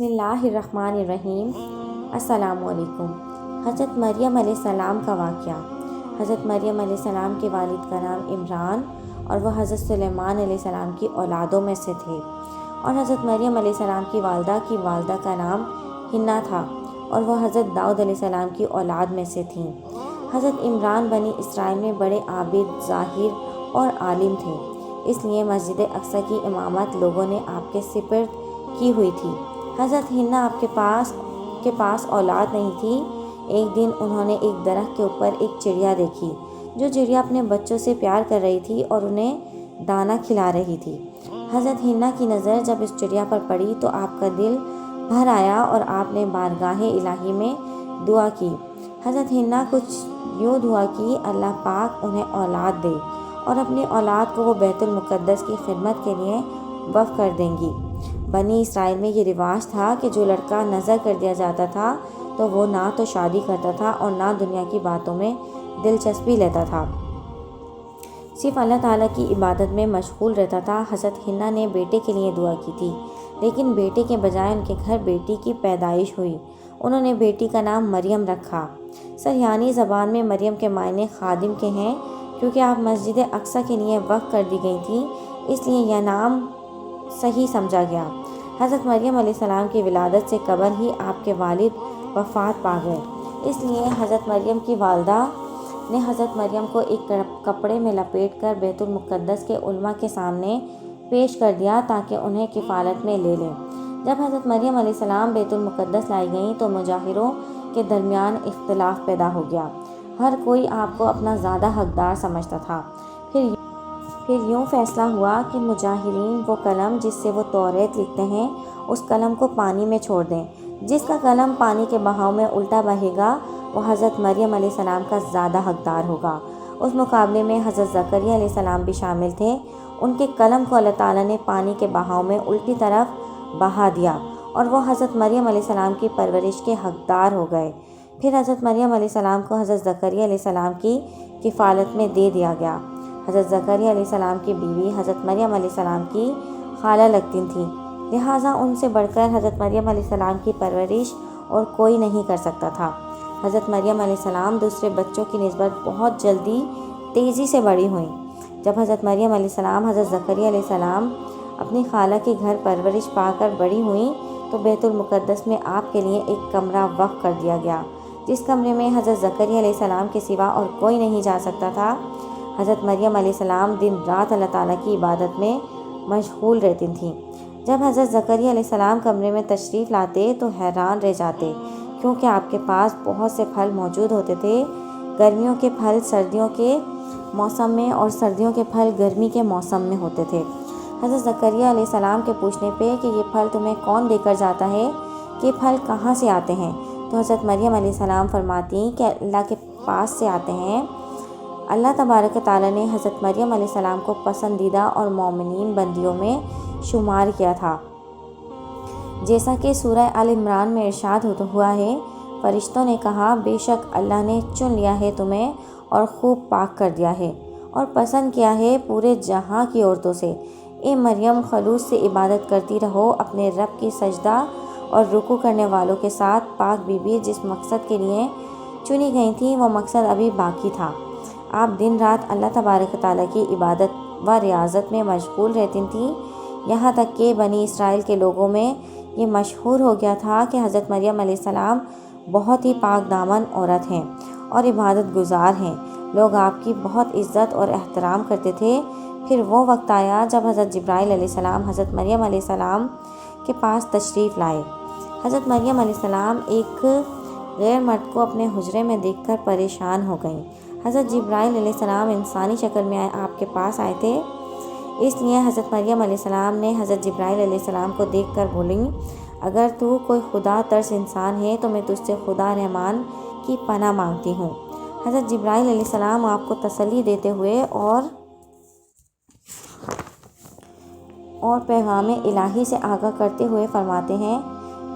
بسم اللہ الرحمن الرحیم۔ السلام علیکم۔ حضرت مریم علیہ السلام کا واقعہ۔ حضرت مریم علیہ السلام کے والد کا نام عمران اور وہ حضرت سلیمان علیہ السلام کی اولادوں میں سے تھے، اور حضرت مریم علیہ السلام کی والدہ کا نام حنا تھا اور وہ حضرت داؤد علیہ السلام کی اولاد میں سے تھیں۔ حضرت عمران بنی اسرائیل میں بڑے عابد، زاہد اور عالم تھے، اس لیے مسجد اقصیٰ کی امامت لوگوں نے آپ کے سپرد کی ہوئی تھی۔ حضرت حنا آپ کے پاس اولاد نہیں تھی۔ ایک دن انہوں نے ایک درخت کے اوپر ایک چڑیا دیکھی، جو چڑیا اپنے بچوں سے پیار کر رہی تھی اور انہیں دانا کھلا رہی تھی۔ حضرت حنا کی نظر جب اس چڑیا پر پڑی تو آپ کا دل بھر آیا اور آپ نے بارگاہ الہی میں دعا کی۔ حضرت حنا کچھ یوں دعا کی: اللہ پاک انہیں اولاد دے اور اپنی اولاد کو وہ بیت المقدس کی خدمت کے لیے وقف کر دیں گی۔ بنی اسرائیل میں یہ رواج تھا کہ جو لڑکا نظر کر دیا جاتا تھا تو وہ نہ تو شادی کرتا تھا اور نہ دنیا کی باتوں میں دلچسپی لیتا تھا، صرف اللہ تعالیٰ کی عبادت میں مشغول رہتا تھا۔ حضرت حنا نے بیٹے کے لیے دعا کی تھی، لیکن بیٹے کے بجائے ان کے گھر بیٹی کی پیدائش ہوئی۔ انہوں نے بیٹی کا نام مریم رکھا۔ سریانی زبان میں مریم کے معنی خادم کے ہیں، کیونکہ آپ مسجد اقصیٰ کے لیے وقف کر دی گئی تھیں، اس لیے یہ نام صحیح سمجھا گیا۔ حضرت مریم علیہ السلام کی ولادت سے قبل ہی آپ کے والد وفات پا گئے، اس لیے حضرت مریم کی والدہ نے حضرت مریم کو ایک کپڑے میں لپیٹ کر بیت المقدس کے علماء کے سامنے پیش کر دیا تاکہ انہیں کفالت میں لے لیں۔ جب حضرت مریم علیہ السلام بیت المقدس لائی گئیں تو مجاہروں کے درمیان اختلاف پیدا ہو گیا۔ ہر کوئی آپ کو اپنا زیادہ حقدار سمجھتا تھا۔ پھر یوں فیصلہ ہوا کہ مجاہرین وہ قلم جس سے وہ توریت لکھتے ہیں، اس قلم کو پانی میں چھوڑ دیں۔ جس کا قلم پانی کے بہاؤ میں الٹا بہے گا وہ حضرت مریم علیہ السلام کا زیادہ حقدار ہوگا۔ اس مقابلے میں حضرت زکریا علیہ السلام بھی شامل تھے۔ ان کے قلم کو اللہ تعالیٰ نے پانی کے بہاؤ میں الٹی طرف بہا دیا اور وہ حضرت مریم علیہ السلام کی پرورش کے حقدار ہو گئے۔ پھر حضرت مریم علیہ السلام کو حضرت زکریا علیہ السلام کی کفالت میں دے دیا گیا۔ حضرت زکریا علیہ السلام کی بیوی حضرت مریم علیہ السلام کی خالہ لگتی تھیں، لہٰذا ان سے بڑھ کر حضرت مریم علیہ السلام کی پرورش اور کوئی نہیں کر سکتا تھا۔ حضرت مریم علیہ السلام دوسرے بچوں کی نسبت بہت تیزی سے بڑی ہوئیں۔ جب حضرت مریم علیہ السلام حضرت زکریا علیہ السلام اپنی خالہ کے گھر پرورش پا کر بڑی ہوئیں تو بیت المقدس میں آپ کے لیے ایک کمرہ وقف کر دیا گیا، جس کمرے میں حضرت زکریا علیہ السلام کے سوا اور کوئی نہیں جا سکتا تھا۔ حضرت مریم علیہ السلام دن رات اللہ تعالیٰ کی عبادت میں مشغول رہتی تھیں۔ جب حضرت زکریا علیہ السلام کمرے میں تشریف لاتے تو حیران رہ جاتے، کیونکہ آپ کے پاس بہت سے پھل موجود ہوتے تھے۔ گرمیوں کے پھل سردیوں کے موسم میں اور سردیوں کے پھل گرمی کے موسم میں ہوتے تھے۔ حضرت زکریا علیہ السلام کے پوچھنے پہ کہ یہ پھل تمہیں کون دے کر جاتا ہے، کہ یہ پھل کہاں سے آتے ہیں، تو حضرت مریم علیہ السلام فرماتی کہ اللہ کے پاس سے آتے ہیں۔ اللہ تبارک و تعالیٰ نے حضرت مریم علیہ السلام کو پسندیدہ اور مومنین بندیوں میں شمار کیا تھا، جیسا کہ سورہ آل عمران میں ارشاد ہوا ہے: فرشتوں نے کہا، بے شک اللہ نے چن لیا ہے تمہیں اور خوب پاک کر دیا ہے اور پسند کیا ہے پورے جہاں کی عورتوں سے۔ اے مریم، خلوص سے عبادت کرتی رہو اپنے رب کی سجدہ اور رکوع کرنے والوں کے ساتھ۔ پاک بی بی جس مقصد کے لیے چنی گئی تھی وہ مقصد ابھی باقی تھا۔ آپ دن رات اللہ تبارک و تعالیٰ کی عبادت و ریاضت میں مشغول رہتی تھیں، یہاں تک کہ بنی اسرائیل کے لوگوں میں یہ مشہور ہو گیا تھا کہ حضرت مریم علیہ السلام بہت ہی پاک دامن عورت ہیں اور عبادت گزار ہیں۔ لوگ آپ کی بہت عزت اور احترام کرتے تھے۔ پھر وہ وقت آیا جب حضرت جبرائیل علیہ السلام حضرت مریم علیہ السلام کے پاس تشریف لائے۔ حضرت مریم علیہ السلام ایک غیر مرد کو اپنے حجرے میں دیکھ کر پریشان ہو گئیں۔ حضرت جبرائیل علیہ السلام انسانی شکل میں آپ کے پاس آئے تھے، اس لیے حضرت مریم علیہ السلام نے حضرت جبرائیل علیہ السلام کو دیکھ کر بولیں: اگر تو کوئی خدا ترس انسان ہے تو میں تجھ سے خدا رحمان کی پناہ مانگتی ہوں۔ حضرت جبرائیل علیہ السلام آپ کو تسلی دیتے ہوئے اور پیغام الہی سے آگاہ کرتے ہوئے فرماتے ہیں: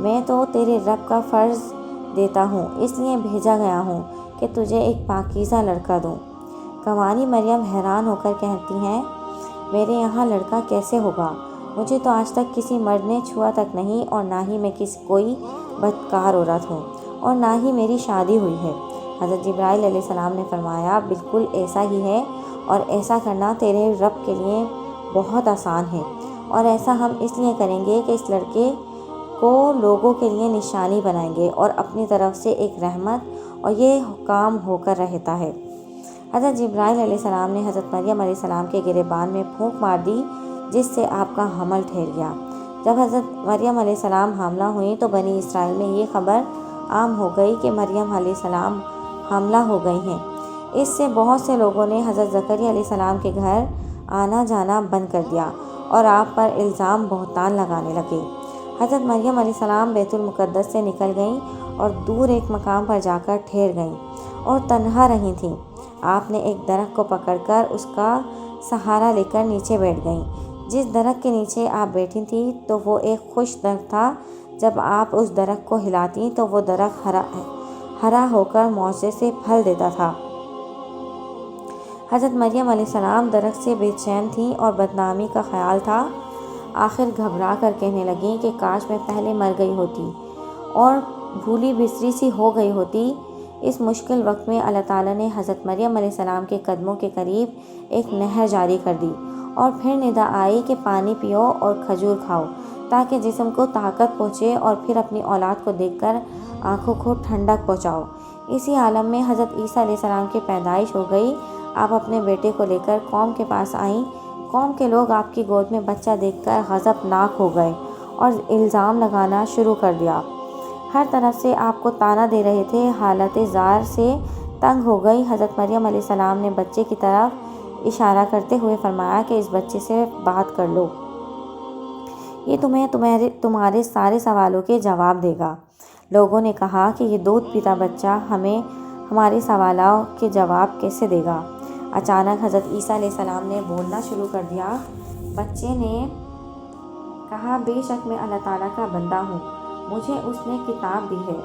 میں تو تیرے رب کا فرض دیتا ہوں، اس لیے بھیجا گیا ہوں کہ تجھے ایک پاکیزہ لڑکا دوں۔ کنواری مریم حیران ہو کر کہتی ہیں: میرے یہاں لڑکا کیسے ہوگا؟ مجھے تو آج تک کسی مرد نے چھوا تک نہیں، اور نہ ہی میں کوئی بدکار عورت ہوں، اور نہ ہی میری شادی ہوئی ہے۔ حضرت جبرائیل علیہ السلام نے فرمایا، بالکل ایسا ہی ہے، اور ایسا کرنا تیرے رب کے لیے بہت آسان ہے، اور ایسا ہم اس لیے کریں گے کہ اس لڑکے کو لوگوں کے لیے نشانی بنائیں گے اور اپنی طرف سے ایک رحمت، اور یہ کام ہو کر رہتا ہے۔ حضرت جبرائیل علیہ السلام نے حضرت مریم علیہ السلام کے گریبان میں پھونک مار دی، جس سے آپ کا حمل ٹھہر گیا۔ جب حضرت مریم علیہ السلام حاملہ ہوئیں تو بنی اسرائیل میں یہ خبر عام ہو گئی کہ مریم علیہ السلام حاملہ ہو گئی ہیں۔ اس سے بہت سے لوگوں نے حضرت زکریا علیہ السلام کے گھر آنا جانا بند کر دیا اور آپ پر الزام بہتان لگانے لگے۔ حضرت مریم علیہ السلام بیت المقدس سے نکل گئیں اور دور ایک مقام پر جا کر ٹھہر گئیں اور تنہا رہی تھیں۔ آپ نے ایک درخت کو پکڑ کر اس کا سہارا لے کر نیچے بیٹھ گئیں۔ جس درخت کے نیچے آپ بیٹھی تھیں تو وہ ایک خشک درخت تھا۔ جب آپ اس درخت کو ہلاتیں تو وہ درخت ہرا ہو کر معجزے سے پھل دیتا تھا۔ حضرت مریم علیہ السلام درخت سے بے چین تھیں اور بدنامی کا خیال تھا۔ آخر گھبرا کر کہنے لگیں کہ کاش میں پہلے مر گئی ہوتی اور بھولی بسری سی ہو گئی ہوتی۔ اس مشکل وقت میں اللہ تعالیٰ نے حضرت مریم علیہ السلام کے قدموں کے قریب ایک نہر جاری کر دی، اور پھر ندا آئی کہ پانی پیو اور کھجور کھاؤ تاکہ جسم کو طاقت پہنچے، اور پھر اپنی اولاد کو دیکھ کر آنکھوں کو ٹھنڈک پہنچاؤ۔ اسی عالم میں حضرت عیسیٰ علیہ السلام کی پیدائش ہو گئی۔ آپ اپنے بیٹے کو لے کر قوم کے پاس آئیں۔ قوم کے لوگ آپ کی گود میں بچہ دیکھ کر غضبناک ہو گئے اور الزام لگانا شروع کر دیا۔ ہر طرف سے آپ کو طعنہ دے رہے تھے۔ حالت زار سے تنگ ہو گئی۔ حضرت مریم علیہ السلام نے بچے کی طرف اشارہ کرتے ہوئے فرمایا کہ اس بچے سے بات کر لو، یہ تمہارے سارے سوالوں کے جواب دے گا۔ لوگوں نے کہا کہ یہ دودھ پیتا بچہ ہمارے سوالوں کے جواب کیسے دے گا؟ اچانک حضرت عیسیٰ علیہ السلام نے بولنا شروع کر دیا۔ بچے نے کہا، بے شک میں اللہ تعالیٰ کا بندہ ہوں، مجھے اس نے کتاب دی ہے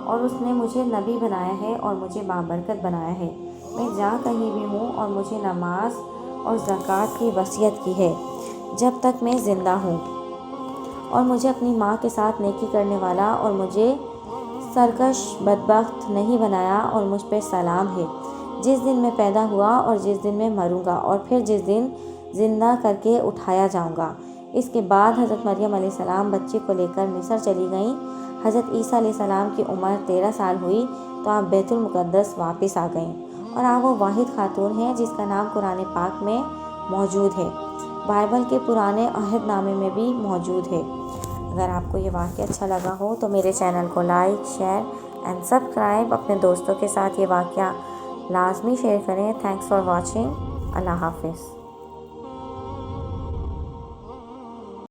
اور اس نے مجھے نبی بنایا ہے اور مجھے بابرکت بنایا ہے۔ میں جہاں کہیں بھی ہوں اور مجھے نماز اور زکوٰۃ کی وصیت کی ہے جب تک میں زندہ ہوں، اور مجھے اپنی ماں کے ساتھ نیکی کرنے والا اور مجھے سرکش بدبخت نہیں بنایا، اور مجھ پہ سلام ہے جس دن میں پیدا ہوا اور جس دن میں مروں گا اور پھر جس دن زندہ کر کے اٹھایا جاؤں گا۔ اس کے بعد حضرت مریم علیہ السلام بچے کو لے کر مصر چلی گئیں۔ حضرت عیسیٰ علیہ السلام کی عمر 13 سال ہوئی تو آپ بیت المقدس واپس آ گئیں، اور آپ وہ واحد خاتون ہیں جس کا نام قرآن پاک میں موجود ہے، بائبل کے پرانے عہد نامے میں بھی موجود ہے۔ اگر آپ کو یہ واقعہ اچھا لگا ہو تو میرے چینل کو لائک، شیئر اینڈ سبسکرائب۔ اپنے دوستوں کے ساتھ یہ واقعہ لازمی شیئر کریں۔ Thanks for watching. اللہ حافظ۔